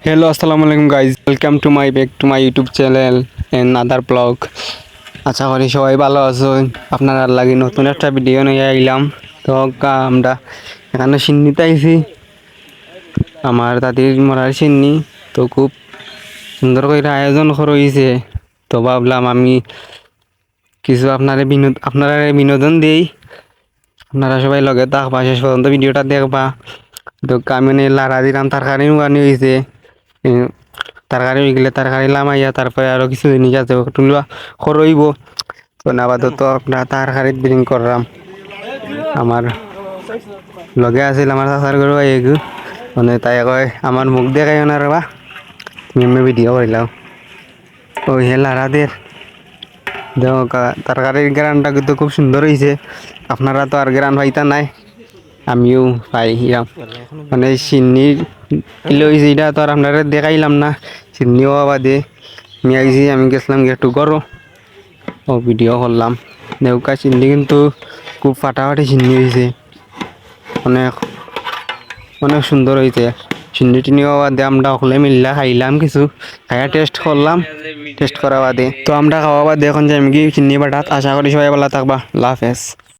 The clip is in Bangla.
Hello, assalamu alaikum guys. Welcome to my back to my YouTube channel and another vlog. আশা করি সবাই ভালো আছেন। আপনারা লাগি নতুন একটা ভিডিও নিয়ে আইলাম। তো আমরা এখানে সিন্নিতে আইছি। আমার দাদির মরার সিন্নি তো খুব সুন্দর করে আয়োজন করা হয়েছে। তো ভাবলাম আমি কিছু আপনারা বিনোদন দেই। আপনারা সবাই লগে থাকবা, শেষ পর্যন্ত ভিডিওটা দেখবা। তো আমি লাড়া দিলাম, তরকারি আনি হয়েছে। তরকারি হয়ে গেলে তরকারি লামাইয়া তারপরে আরো কিছু জিনিস আছে ওগুলো করইব। তো আপাতত আপনার তরকারিত বিলিং করলাম। আমার লগে আছিল আমার চাচার ঘর এগু মানে তাই কয় আমার মুখ দেখাই না রে বা তুমি আমি ভিডিও করিলাম। ও হে লাড়াদের তরকারির গ্রানটা কিন্তু খুব সুন্দর হয়েছে। আপনারা তো আর গ্রান পাইতা নাই, আমিও পাই মানে চিনি কিলো হয়েছে এটা তো আর আপনারা দেখাইলাম না। চিনিও বাদে আমি আইছি, আমি গেছিলাম একটু করো ও ভিডিও করলাম। দেউকা চিনি কিন্তু খুব ফাটাফাটি চিনি হয়েছে, অনেক অনেক সুন্দর হয়েছে। চিনি টিনিও বাদে আমরা সকলে মিল্লা খাইলাম, কিছু খাইয়া টেস্ট করলাম। টেস্ট করা বাদে তো আমরা খাওয়া বাদে এখন যাই আমি কি চিনি বাটাত। আশা করি সবাই ভালো থাকবা। আল্লাহ হাফেজ।